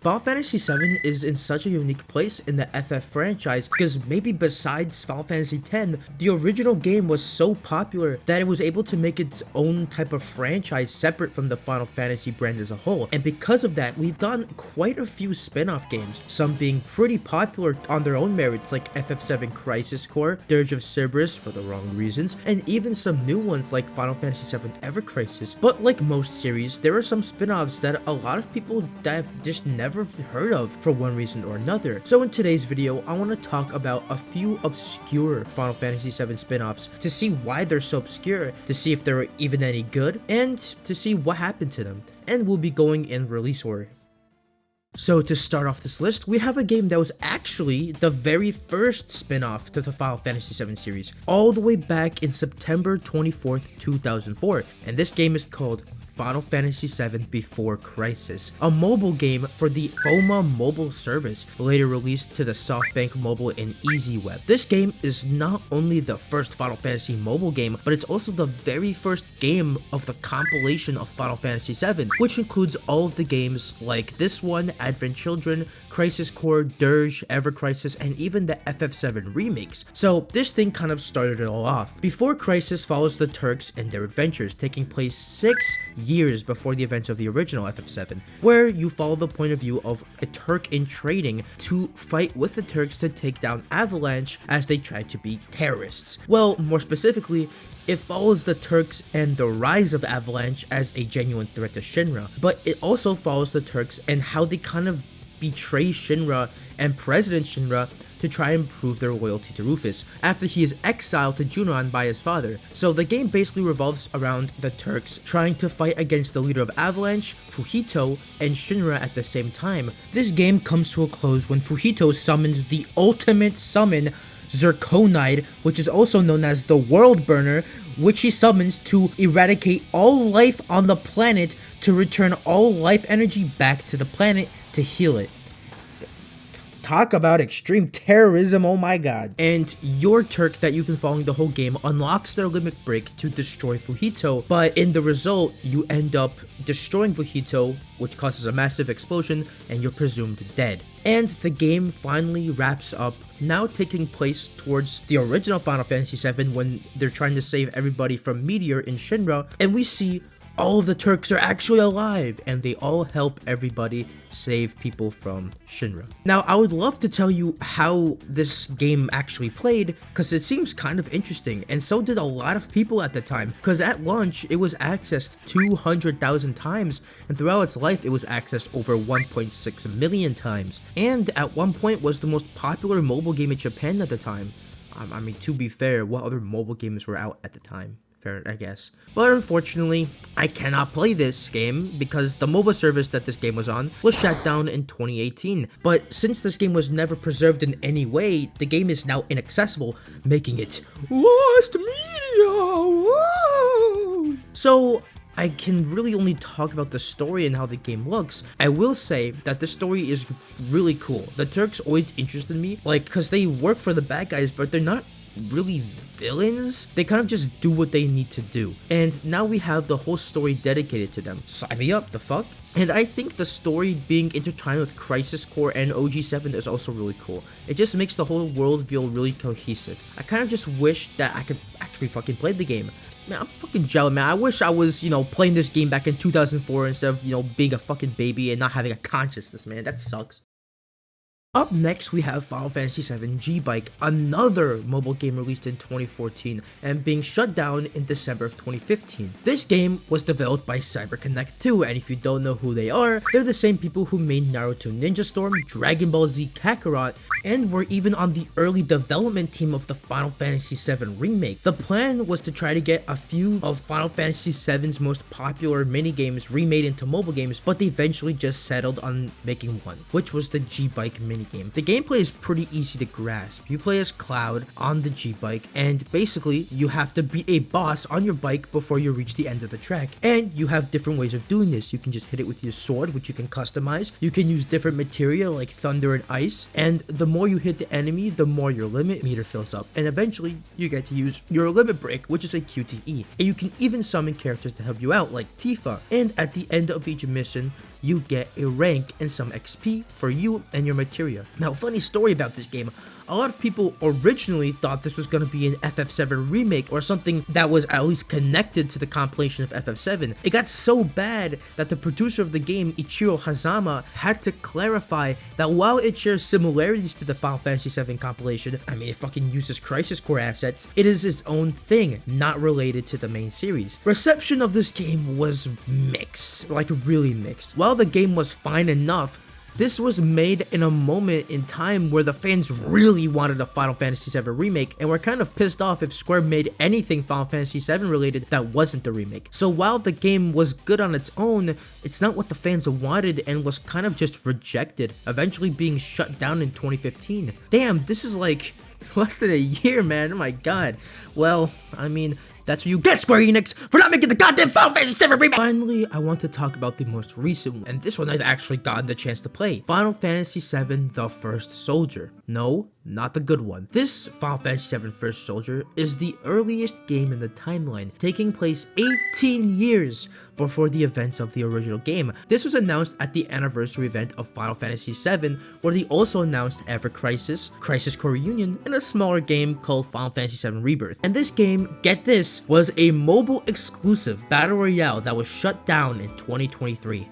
Final Fantasy VII is in such a unique place in the FF franchise because maybe besides Final Fantasy X, the original game was so popular that it was able to make its own type of franchise separate from the Final Fantasy brand as a whole. And because of that, we've gotten quite a few spin-off games, some being pretty popular on their own merits like FF7 Crisis Core, Dirge of Cerberus for the wrong reasons, and even some new ones like Final Fantasy VII Ever Crisis. But like most series, there are some spin-offs that a lot of people that have just never heard of for one reason or another. So in today's video, I want to talk about a few obscure Final Fantasy VII spin-offs to see why they're so obscure, to see if they're even any good, and to see what happened to them. And we'll be going in release order. So to start off this list, we have a game that was actually the very first spin-off to the Final Fantasy VII series, all the way back in September 24th, 2004, and this game is called Final Fantasy VII Before Crisis, a mobile game for the FOMA mobile service, later released to the SoftBank Mobile and EasyWeb. This game is not only the first Final Fantasy mobile game, but it's also the very first game of the compilation of Final Fantasy VII, which includes all of the games like this one, Advent Children, Crisis Core, Dirge, Ever Crisis, and even the FF7 remakes. So this thing kind of started it all off. Before Crisis follows the Turks and their adventures, taking place 6 years before the events of the original FF7, where you follow the point of view of a Turk in training to fight with the Turks to take down Avalanche as they try to be terrorists. Well, more specifically, it follows the Turks and the rise of Avalanche as a genuine threat to Shinra, but it also follows the Turks and how they kind of betray Shinra and President Shinra to try and prove their loyalty to Rufus after he is exiled to Junon by his father. So the game basically revolves around the Turks trying to fight against the leader of Avalanche, Fujito, and Shinra at the same time. This game comes to a close when Fujito summons the ultimate summon, Zirconide, which is also known as the World Burner, which he summons to eradicate all life on the planet to return all life energy back to the planet to heal it. Talk about extreme terrorism, oh my god. And your Turk that you've been following the whole game unlocks their limit break to destroy Fujito, but in the result, you end up destroying Fujito, which causes a massive explosion, and you're presumed dead. And the game finally wraps up, now taking place towards the original Final Fantasy VII when they're trying to save everybody from Meteor in Shinra, and we see all of the Turks are actually alive, and they all help everybody save people from Shinra. Now, I would love to tell you how this game actually played, because it seems kind of interesting, and so did a lot of people at the time, because at launch, it was accessed 200,000 times, and throughout its life, it was accessed over 1.6 million times, and at one point was the most popular mobile game in Japan at the time. I mean, to be fair, what other mobile games were out at the time? Fair, I guess. But unfortunately, I cannot play this game because the mobile service that this game was on was shut down in 2018. But since this game was never preserved in any way, the game is now inaccessible, making it lost media. Whoa! So I can really only talk about the story and how the game looks. I will say that the story is really cool. The Turks always interested me, like, because they work for the bad guys, but they're not really villains. They kind of just do what they need to do, and now we have the whole story dedicated to them. Sign me up, the fuck. And I think the story being intertwined with Crisis Core and OG7 is also really cool. It just makes the whole world feel really cohesive. I kind of just wish that I could actually fucking play the game. Man, I'm fucking jealous, man. I wish I was, playing this game back in 2004 instead of, being a fucking baby and not having a consciousness, man. That sucks. Up next, we have Final Fantasy VII G-Bike, another mobile game released in 2014 and being shut down in December of 2015. This game was developed by CyberConnect 2, and if you don't know who they are, they're the same people who made Naruto Ninja Storm, Dragon Ball Z Kakarot, and were even on the early development team of the Final Fantasy VII remake. The plan was to try to get a few of Final Fantasy VII's most popular minigames remade into mobile games, but they eventually just settled on making one, which was the G-Bike minigame. The gameplay is pretty easy to grasp. You play as Cloud on the G-Bike, and basically, you have to beat a boss on your bike before you reach the end of the track. And you have different ways of doing this. You can just hit it with your sword, which you can customize. You can use different material like thunder and ice, and the more you hit the enemy, the more your limit meter fills up. And eventually, you get to use your limit break, which is a QTE. And you can even summon characters to help you out, like Tifa. And at the end of each mission, you get a rank and some XP for you and your materia. Now, funny story about this game. A lot of people originally thought this was going to be an FF7 remake or something that was at least connected to the compilation of FF7. It got so bad that the producer of the game, Ichiro Hazama, had to clarify that while it shares similarities to the Final Fantasy VII compilation, I mean, it fucking uses Crisis Core assets, it is its own thing, not related to the main series. Reception of this game was mixed, like really mixed. While the game was fine enough, this was made in a moment in time where the fans really wanted a Final Fantasy VII remake and were kind of pissed off if Square made anything Final Fantasy VII related that wasn't the remake. So while the game was good on its own, it's not what the fans wanted and was kind of just rejected, eventually being shut down in 2015. Damn, this is like less than a year, man. Oh my god. Well, I mean, that's what you get, Square Enix, for not making the goddamn Final Fantasy VII remake! Finally, I want to talk about the most recent one, and this one I've actually gotten the chance to play. Final Fantasy VII The First Soldier. No, not the good one. This Final Fantasy VII First Soldier is the earliest game in the timeline, taking place 18 years before the events of the original game. This was announced at the anniversary event of Final Fantasy VII, where they also announced Ever Crisis, Crisis Core Reunion, and a smaller game called Final Fantasy VII Rebirth. And this game, get this, was a mobile exclusive battle royale that was shut down in 2023.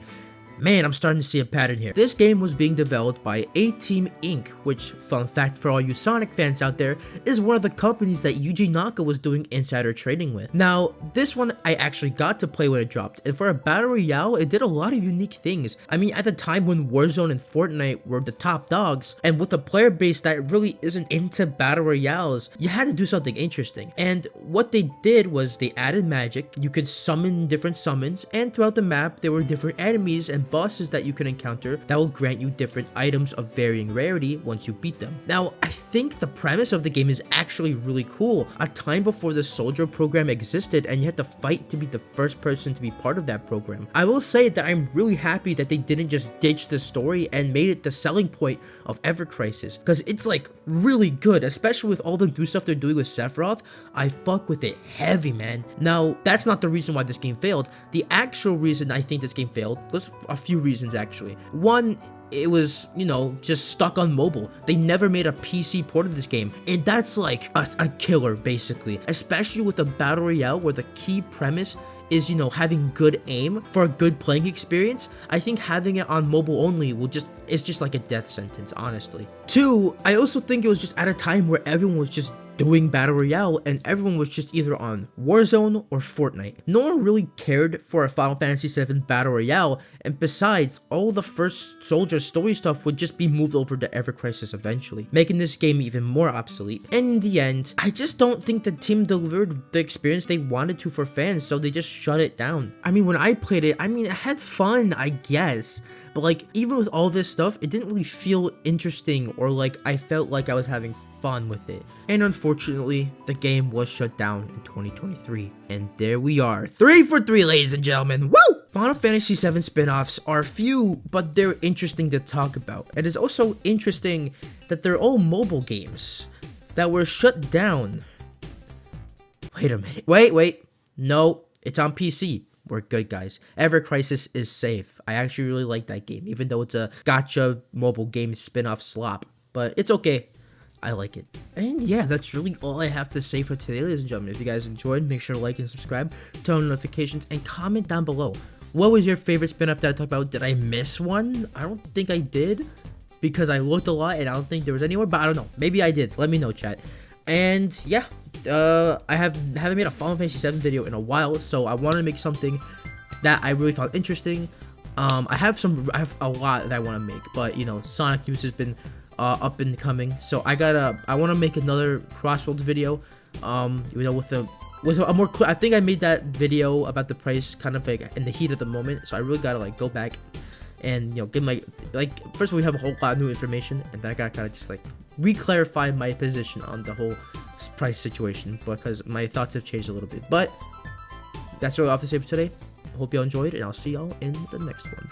Man, I'm starting to see a pattern here. This game was being developed by A-Team Inc., which, fun fact for all you Sonic fans out there, is one of the companies that Yuji Naka was doing insider trading with. Now, this one I actually got to play when it dropped, and for a battle royale, it did a lot of unique things. I mean, at the time when Warzone and Fortnite were the top dogs, and with a player base that really isn't into battle royales, you had to do something interesting. And what they did was they added magic, you could summon different summons, and throughout the map, there were different enemies and bosses that you can encounter that will grant you different items of varying rarity once you beat them. Now, I think the premise of the game is actually really cool. A time before the soldier program existed and you had to fight to be the first person to be part of that program. I will say that I'm really happy that they didn't just ditch the story and made it the selling point of Ever Crisis, because it's like really good, especially with all the new stuff they're doing with Sephiroth. I fuck with it heavy, man. Now, that's not the reason why this game failed. The actual reason I think this game failed was a few reasons actually. One, it was, you know, just stuck on mobile. They never made a PC port of this game, and that's like a killer basically, especially with a battle royale where the key premise is, you know, having good aim for a good playing experience. I think having it on mobile only it's just like a death sentence, honestly. Two, I also think it was just at a time where everyone was just doing battle royale and everyone was just either on Warzone or Fortnite. No one really cared for a Final Fantasy VII battle royale, and besides, all the First Soldier story stuff would just be moved over to Ever Crisis eventually, making this game even more obsolete. And in the end, I just don't think the team delivered the experience they wanted to for fans, so they just shut it down. I mean, when I played it, I mean, I had fun, I guess, but like, even with all this stuff, it didn't really feel interesting or like I felt like I was having fun with it. And unfortunately, the game was shut down in 2023. And there we are, 3 for 3, ladies and gentlemen. Woo! Final Fantasy VII spin-offs are few, but they're interesting to talk about. And it's also interesting that they're all mobile games that were shut down. Wait a minute. Wait. No, it's on PC. We're good, guys. Ever Crisis is safe. I actually really like that game, even though it's a gacha mobile game spin-off slop. But it's okay. I like it. And yeah, that's really all I have to say for today, ladies and gentlemen. If you guys enjoyed, make sure to like and subscribe, turn on notifications, and comment down below. What was your favorite spin-off that I talked about? Did I miss one? I don't think I did, because I looked a lot and I don't think there was anywhere, but I don't know. Maybe I did. Let me know, chat. And yeah, I haven't made a Final Fantasy VII video in a while, so I wanted to make something that I really found interesting. I have a lot that I want to make, but you know, Sonic news has been up and coming, so I want to make another Crossroads video, you know, with a more I think I made that video about the price kind of like in the heat of the moment, so I really gotta like go back and, you know, give my, like, first of all, we have a whole lot of new information, and then I gotta kind of just like re-clarify my position on the whole price situation, because my thoughts have changed a little bit. But that's all I have to say for today. Hope y'all enjoyed, and I'll see y'all in the next one.